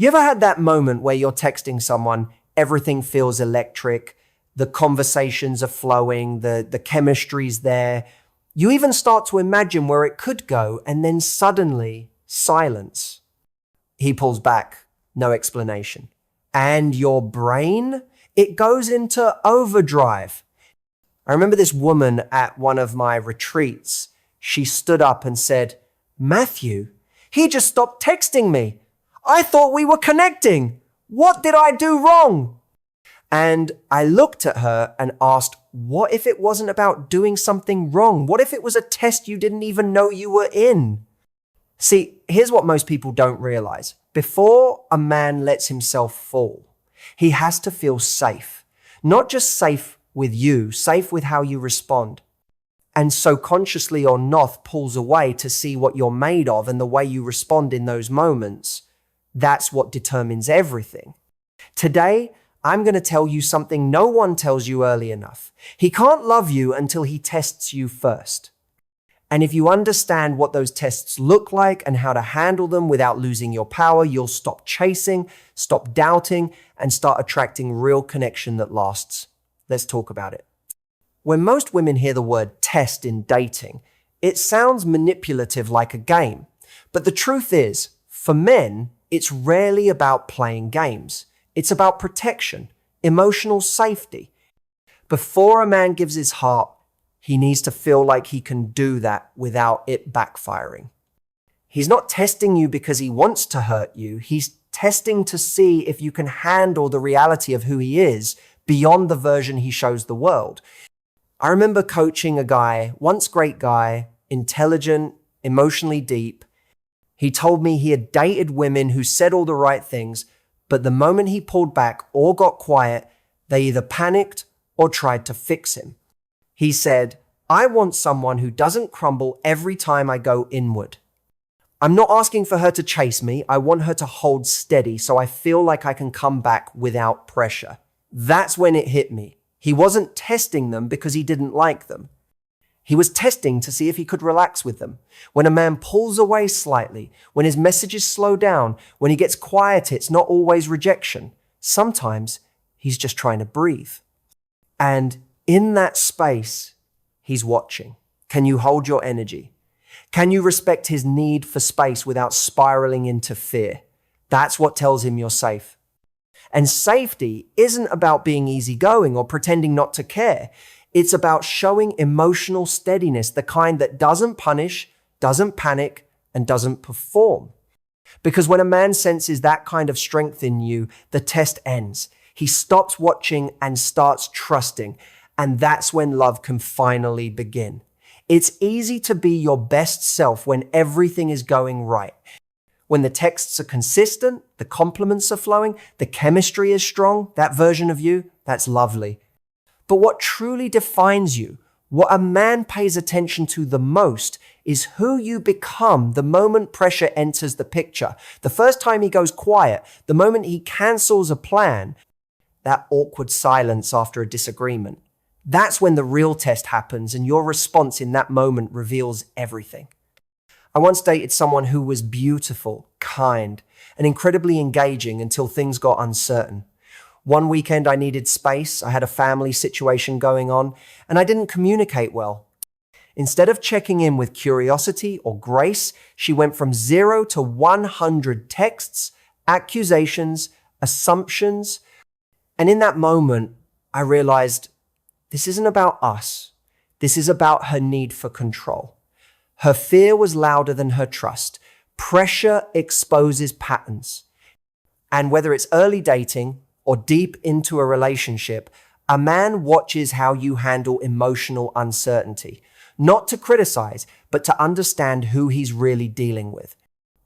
You ever had that moment where you're texting someone, everything feels electric, the conversations are flowing, the chemistry's there. You even start to imagine where it could go, and then suddenly, silence. He pulls back, no explanation. And your brain, it goes into overdrive. I remember this woman at one of my retreats. She stood up and said, "Matthew, he just stopped texting me. I thought we were connecting. What did I do wrong?" And I looked at her and asked, what if it wasn't about doing something wrong? What if it was a test you didn't even know you were in? See, here's what most people don't realize. Before a man lets himself fall, he has to feel safe. Not just safe with you, safe with how you respond. And so consciously or not pulls away to see what you're made of and the way you respond in those moments. That's what determines everything. Today, I'm going to tell you something no one tells you early enough. He can't love you until he tests you first. And if you understand what those tests look like and how to handle them without losing your power, you'll stop chasing, stop doubting, and start attracting real connection that lasts. Let's talk about it. When most women hear the word test in dating, it sounds manipulative like a game. But the truth is, for men, it's rarely about playing games. It's about protection, emotional safety. Before a man gives his heart, he needs to feel like he can do that without it backfiring. He's not testing you because he wants to hurt you. He's testing to see if you can handle the reality of who he is beyond the version he shows the world. I remember coaching a guy, once great guy, intelligent, emotionally deep. He told me he had dated women who said all the right things, but the moment he pulled back or got quiet, they either panicked or tried to fix him. He said, "I want someone who doesn't crumble every time I go inward. I'm not asking for her to chase me. I want her to hold steady so I feel like I can come back without pressure." That's when it hit me. He wasn't testing them because he didn't like them. He was testing to see if he could relax with them. When a man pulls away slightly, when his messages slow down, when he gets quiet, it's not always rejection. Sometimes he's just trying to breathe. And in that space, he's watching. Can you hold your energy? Can you respect his need for space without spiraling into fear? That's what tells him you're safe. And safety isn't about being easygoing or pretending not to care. It's about showing emotional steadiness, the kind that doesn't punish, doesn't panic, and doesn't perform. Because when a man senses that kind of strength in you, the test ends. He stops watching and starts trusting. And that's when love can finally begin. It's easy to be your best self when everything is going right. When the texts are consistent, the compliments are flowing, the chemistry is strong, that version of you, that's lovely. But what truly defines you, what a man pays attention to the most, is who you become the moment pressure enters the picture. The first time he goes quiet, the moment he cancels a plan, that awkward silence after a disagreement. That's when the real test happens, and your response in that moment reveals everything. I once dated someone who was beautiful, kind, and incredibly engaging until things got uncertain. One weekend I needed space, I had a family situation going on, and I didn't communicate well. Instead of checking in with curiosity or grace, she went from 0 to 100 texts, accusations, assumptions. And in that moment, I realized this isn't about us. This is about her need for control. Her fear was louder than her trust. Pressure exposes patterns. And whether it's early dating or deep into a relationship, a man watches how you handle emotional uncertainty, not to criticize, but to understand who he's really dealing with.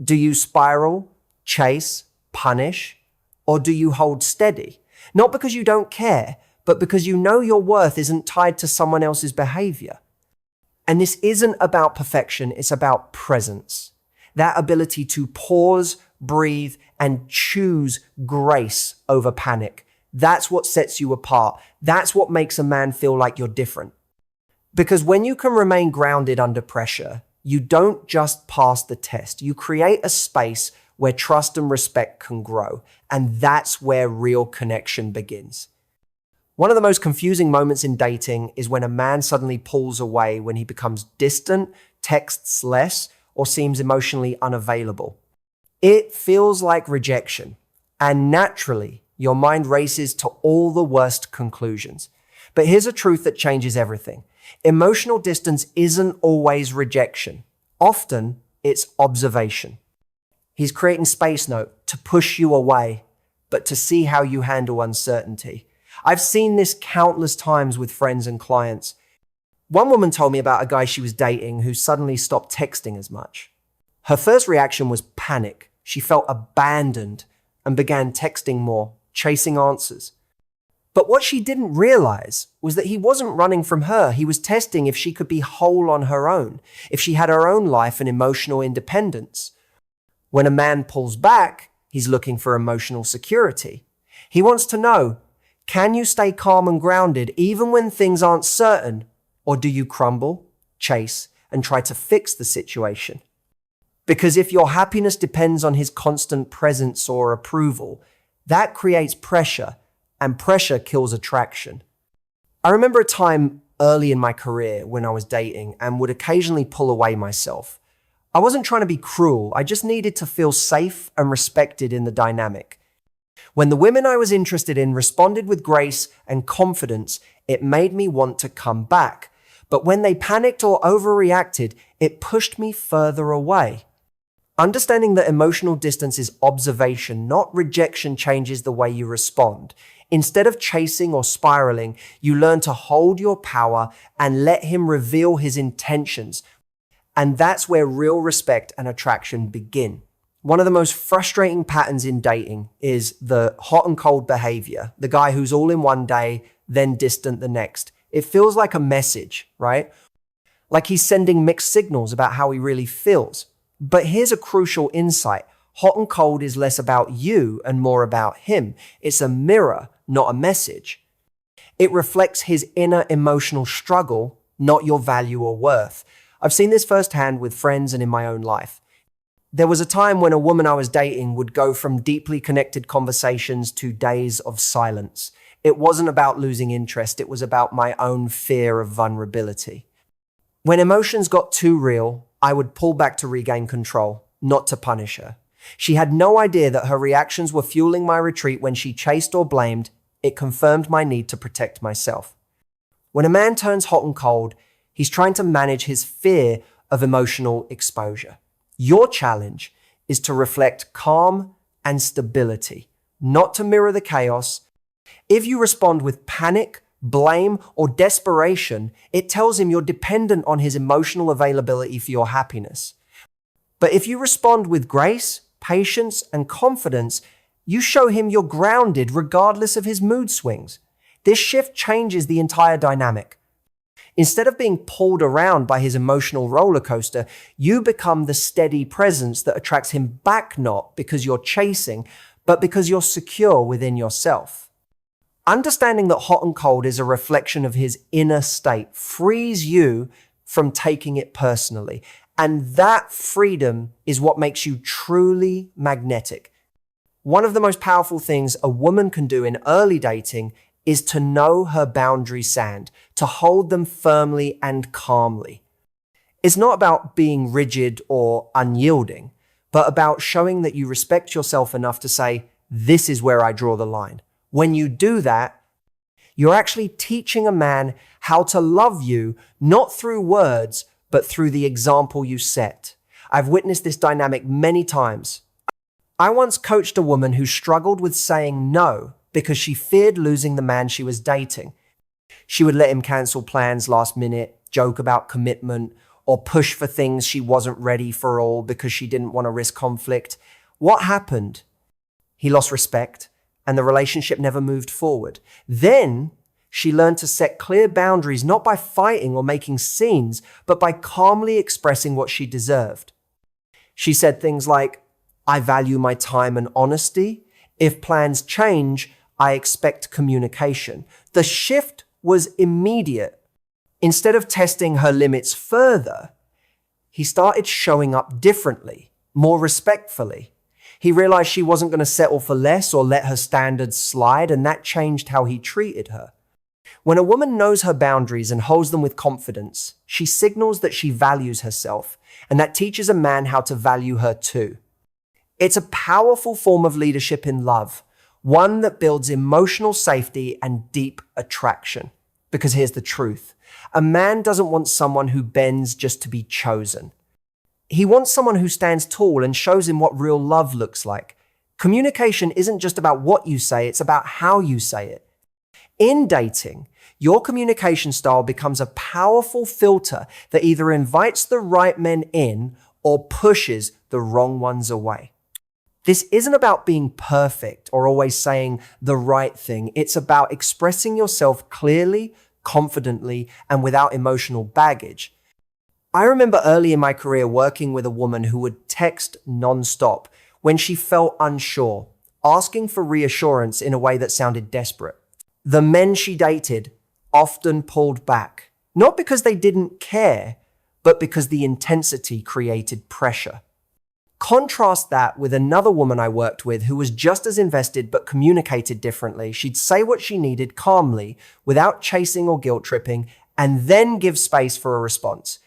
Do you spiral, chase, punish, or do you hold steady? Not because you don't care, but because you know your worth isn't tied to someone else's behavior. And this isn't about perfection, it's about presence. That ability to pause, breathe, and choose grace over panic. That's what sets you apart. That's what makes a man feel like you're different. Because when you can remain grounded under pressure, you don't just pass the test. You create a space where trust and respect can grow. And that's where real connection begins. One of the most confusing moments in dating is when a man suddenly pulls away, when he becomes distant, texts less, or seems emotionally unavailable. It feels like rejection, and naturally, your mind races to all the worst conclusions. But here's a truth that changes everything. Emotional distance isn't always rejection. Often, it's observation. He's creating space note to push you away, but to see how you handle uncertainty. I've seen this countless times with friends and clients. One woman told me about a guy she was dating who suddenly stopped texting as much. Her first reaction was panic. She felt abandoned and began texting more, chasing answers. But what she didn't realize was that he wasn't running from her. He was testing if she could be whole on her own, if she had her own life and emotional independence. When a man pulls back, he's looking for emotional security. He wants to know, can you stay calm and grounded even when things aren't certain? Or do you crumble, chase, and try to fix the situation? Because if your happiness depends on his constant presence or approval, that creates pressure, and pressure kills attraction. I remember a time early in my career when I was dating and would occasionally pull away myself. I wasn't trying to be cruel, I just needed to feel safe and respected in the dynamic. When the women I was interested in responded with grace and confidence, it made me want to come back. But when they panicked or overreacted, it pushed me further away. Understanding that emotional distance is observation, not rejection, changes the way you respond. Instead of chasing or spiraling, you learn to hold your power and let him reveal his intentions. And that's where real respect and attraction begin. One of the most frustrating patterns in dating is the hot and cold behavior. The guy who's all in one day, then distant the next. It feels like a message, right? Like he's sending mixed signals about how he really feels. But here's a crucial insight. Hot and cold is less about you and more about him. It's a mirror, not a message. It reflects his inner emotional struggle, not your value or worth. I've seen this firsthand with friends and in my own life. There was a time when a woman I was dating would go from deeply connected conversations to days of silence. It wasn't about losing interest. It was about my own fear of vulnerability. When emotions got too real, I would pull back to regain control, not to punish her. She had no idea that her reactions were fueling my retreat. When she chased or blamed, it confirmed my need to protect myself. When a man turns hot and cold, he's trying to manage his fear of emotional exposure. Your challenge is to reflect calm and stability, not to mirror the chaos. If you respond with panic, blame, or desperation, it tells him you're dependent on his emotional availability for your happiness. But if you respond with grace, patience, and confidence, you show him you're grounded regardless of his mood swings. This shift changes the entire dynamic. Instead of being pulled around by his emotional roller coaster, you become the steady presence that attracts him back, not because you're chasing, but because you're secure within yourself. Understanding that hot and cold is a reflection of his inner state frees you from taking it personally. And that freedom is what makes you truly magnetic. One of the most powerful things a woman can do in early dating is to know her boundaries stand, to hold them firmly and calmly. It's not about being rigid or unyielding, but about showing that you respect yourself enough to say, this is where I draw the line. When you do that, you're actually teaching a man how to love you, not through words, but through the example you set. I've witnessed this dynamic many times. I once coached a woman who struggled with saying no because she feared losing the man she was dating. She would let him cancel plans last minute, joke about commitment, or push for things she wasn't ready for all because she didn't want to risk conflict. What happened? He lost respect, and the relationship never moved forward. Then she learned to set clear boundaries, not by fighting or making scenes, but by calmly expressing what she deserved. She said things like, I value my time and honesty. If plans change, I expect communication. The shift was immediate. Instead of testing her limits further, he started showing up differently, more respectfully. He realized she wasn't going to settle for less or let her standards slide, and that changed how he treated her. When a woman knows her boundaries and holds them with confidence, she signals that she values herself, and that teaches a man how to value her too. It's a powerful form of leadership in love, one that builds emotional safety and deep attraction. Because here's the truth. A man doesn't want someone who bends just to be chosen. He wants someone who stands tall and shows him what real love looks like. Communication isn't just about what you say, it's about how you say it. In dating, your communication style becomes a powerful filter that either invites the right men in or pushes the wrong ones away. This isn't about being perfect or always saying the right thing. It's about expressing yourself clearly, confidently, and without emotional baggage. I remember early in my career working with a woman who would text nonstop when she felt unsure, asking for reassurance in a way that sounded desperate. The men she dated often pulled back, not because they didn't care, but because the intensity created pressure. Contrast that with another woman I worked with who was just as invested but communicated differently. She'd say what she needed calmly, without chasing or guilt tripping, and then give space for a response.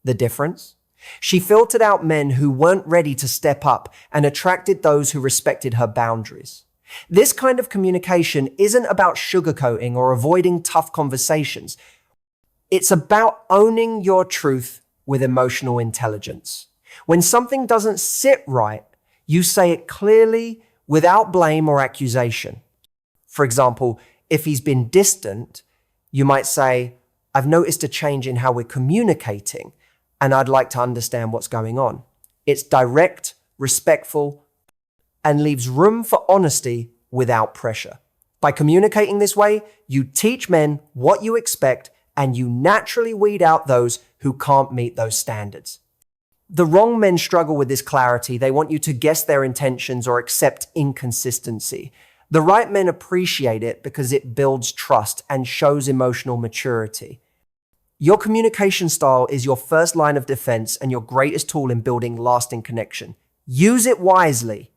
The difference? She filtered out men who weren't ready to step up and attracted those who respected her boundaries. This kind of communication isn't about sugarcoating or avoiding tough conversations. It's about owning your truth with emotional intelligence. When something doesn't sit right, you say it clearly without blame or accusation. For example, if he's been distant, you might say, "I've noticed a change in how we're communicating, and I'd like to understand what's going on." It's direct, respectful, and leaves room for honesty without pressure. By communicating this way, you teach men what you expect, and you naturally weed out those who can't meet those standards. The wrong men struggle with this clarity. They want you to guess their intentions or accept inconsistency. The right men appreciate it because it builds trust and shows emotional maturity. Your communication style is your first line of defense and your greatest tool in building lasting connection. Use it wisely.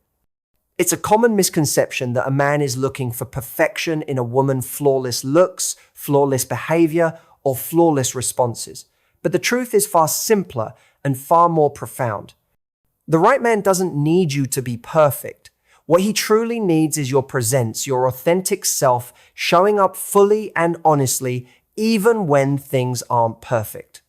It's a common misconception that a man is looking for perfection in a woman, flawless looks, flawless behavior, or flawless responses. But the truth is far simpler and far more profound. The right man doesn't need you to be perfect. What he truly needs is your presence, your authentic self, showing up fully and honestly, even when things aren't perfect.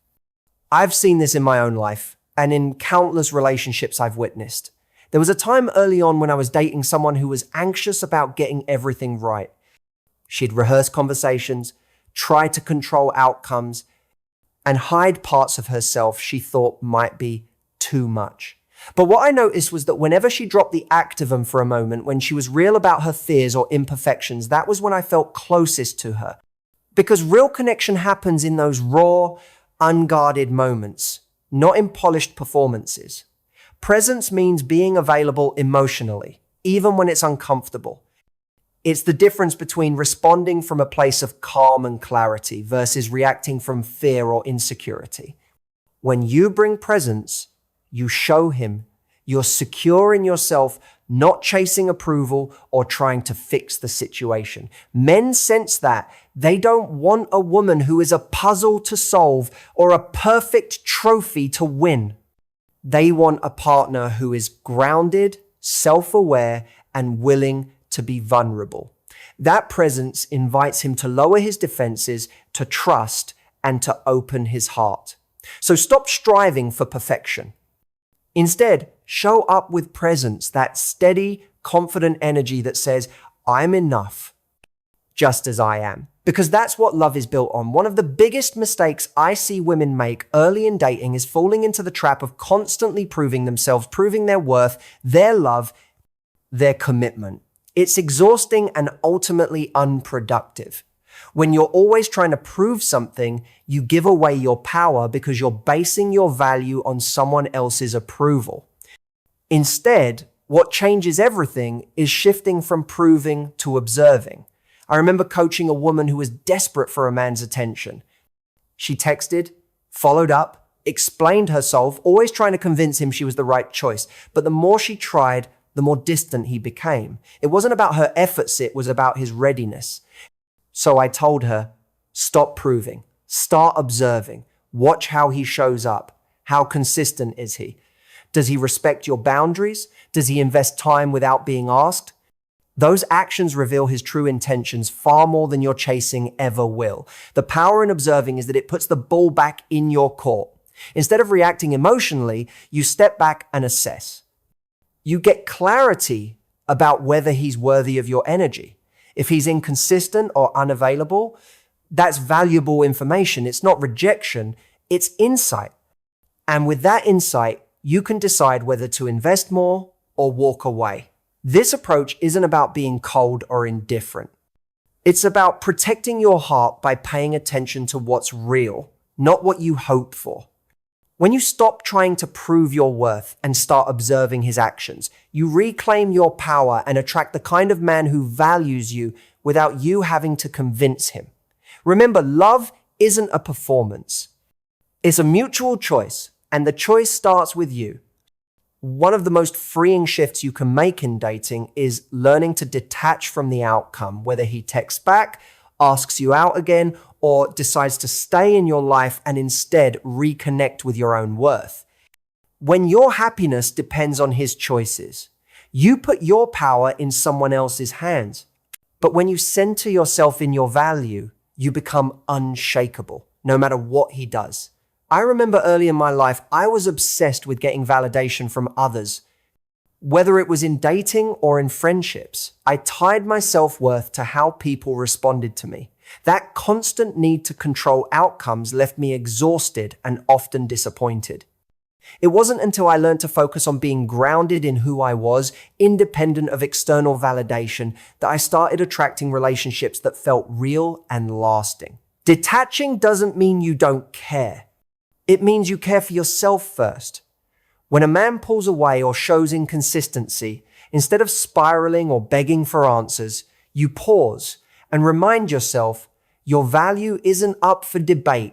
I've seen this in my own life and in countless relationships I've witnessed. There was a time early on when I was dating someone who was anxious about getting everything right. She'd rehearse conversations, try to control outcomes, and hide parts of herself she thought might be too much. But what I noticed was that whenever she dropped the activism for a moment, when she was real about her fears or imperfections, that was when I felt closest to her. Because real connection happens in those raw, unguarded moments, not in polished performances. Presence means being available emotionally, even when it's uncomfortable. It's the difference between responding from a place of calm and clarity versus reacting from fear or insecurity. When you bring presence, you show him you're secure in yourself, not chasing approval or trying to fix the situation. Men sense that. They don't want a woman who is a puzzle to solve or a perfect trophy to win. They want a partner who is grounded, self-aware, and willing to be vulnerable. That presence invites him to lower his defenses, to trust, and to open his heart. So stop striving for perfection. Instead, show up with presence, that steady, confident energy that says, "I'm enough, just as I am." Because that's what love is built on. One of the biggest mistakes I see women make early in dating is falling into the trap of constantly proving themselves, proving their worth, their love, their commitment. It's exhausting and ultimately unproductive. When you're always trying to prove something, you give away your power because you're basing your value on someone else's approval. Instead, what changes everything is shifting from proving to observing. I remember coaching a woman who was desperate for a man's attention. She texted, followed up, explained herself, always trying to convince him she was the right choice. But the more she tried, the more distant he became. It wasn't about her efforts, it was about his readiness. So I told her, stop proving, start observing, watch how he shows up. How consistent is he? Does he respect your boundaries? Does he invest time without being asked? Those actions reveal his true intentions far more than your chasing ever will. The power in observing is that it puts the ball back in your court. Instead of reacting emotionally, you step back and assess. You get clarity about whether he's worthy of your energy. If he's inconsistent or unavailable, that's valuable information. It's not rejection, it's insight. And with that insight, you can decide whether to invest more or walk away. This approach isn't about being cold or indifferent. It's about protecting your heart by paying attention to what's real, not what you hope for. When you stop trying to prove your worth and start observing his actions, you reclaim your power and attract the kind of man who values you without you having to convince him. Remember, love isn't a performance. It's a mutual choice, and the choice starts with you. One of the most freeing shifts you can make in dating is learning to detach from the outcome, whether he texts back, asks you out again, or decides to stay in your life and instead reconnect with your own worth. When your happiness depends on his choices, you put your power in someone else's hands. But when you center yourself in your value, you become unshakable, no matter what he does. I remember early in my life, I was obsessed with getting validation from others. Whether it was in dating or in friendships, I tied my self-worth to how people responded to me. That constant need to control outcomes left me exhausted and often disappointed. It wasn't until I learned to focus on being grounded in who I was, independent of external validation, that I started attracting relationships that felt real and lasting. Detaching doesn't mean you don't care. It means you care for yourself first. When a man pulls away or shows inconsistency, instead of spiraling or begging for answers, you pause and remind yourself your value isn't up for debate.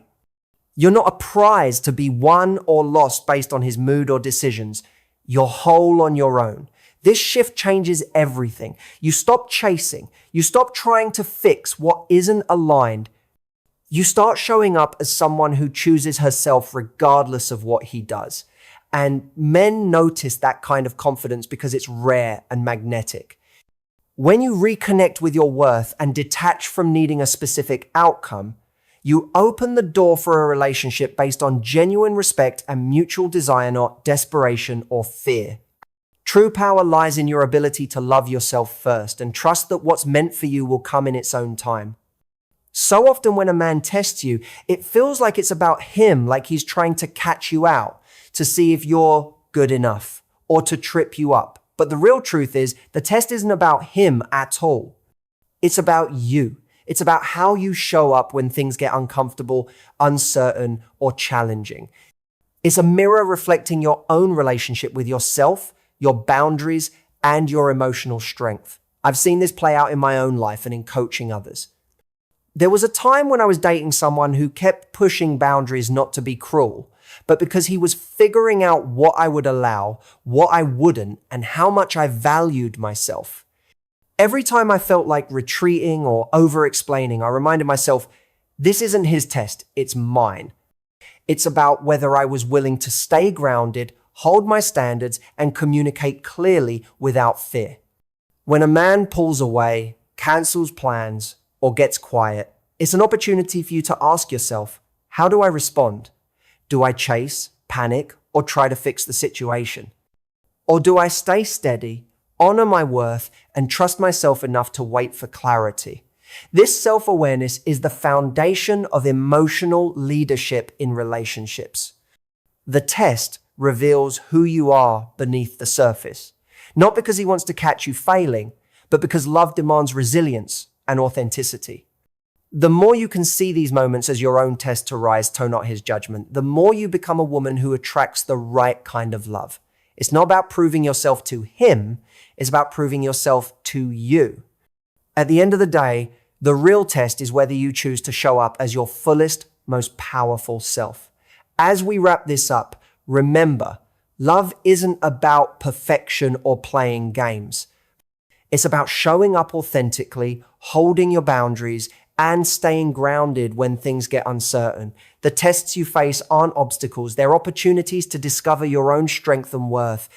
You're not a prize to be won or lost based on his mood or decisions. You're whole on your own. This shift changes everything. You stop chasing. You stop trying to fix what isn't aligned. You start showing up as someone who chooses herself regardless of what he does. And men notice that kind of confidence because it's rare and magnetic. When you reconnect with your worth and detach from needing a specific outcome, you open the door for a relationship based on genuine respect and mutual desire, not desperation or fear. True power lies in your ability to love yourself first and trust that what's meant for you will come in its own time. So often when a man tests you, it feels like it's about him, like he's trying to catch you out, to see if you're good enough, or to trip you up. But the real truth is, the test isn't about him at all. It's about you. It's about how you show up when things get uncomfortable, uncertain, or challenging. It's a mirror reflecting your own relationship with yourself, your boundaries, and your emotional strength. I've seen this play out in my own life and in coaching others. There was a time when I was dating someone who kept pushing boundaries not to be cruel, but because he was figuring out what I would allow, what I wouldn't, and how much I valued myself. Every time I felt like retreating or over-explaining, I reminded myself, this isn't his test, it's mine. It's about whether I was willing to stay grounded, hold my standards, and communicate clearly without fear. When a man pulls away, cancels plans, or gets quiet, it's an opportunity for you to ask yourself, how do I respond? Do I chase, panic, or try to fix the situation? Or do I stay steady, honor my worth, and trust myself enough to wait for clarity? This self-awareness is the foundation of emotional leadership in relationships. The test reveals who you are beneath the surface, not because he wants to catch you failing, but because love demands resilience and authenticity. The more you can see these moments as your own test to rise, not his judgment, the more you become a woman who attracts the right kind of love. It's not about proving yourself to him, it's about proving yourself to you. At the end of the day, the real test is whether you choose to show up as your fullest, most powerful self. As we wrap this up, remember, Love isn't about perfection or playing games. It's about showing up authentically, holding your boundaries, and staying grounded when things get uncertain. The tests you face aren't obstacles, they're opportunities to discover your own strength and worth.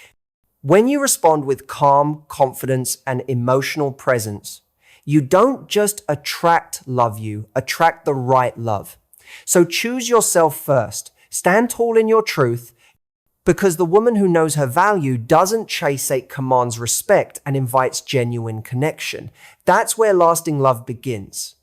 When you respond with calm, confidence, and emotional presence, you don't just attract love, you attract the right love. So choose yourself first. Stand tall in your truth, because the woman who knows her value doesn't chase it, commands respect, and invites genuine connection. That's where lasting love begins.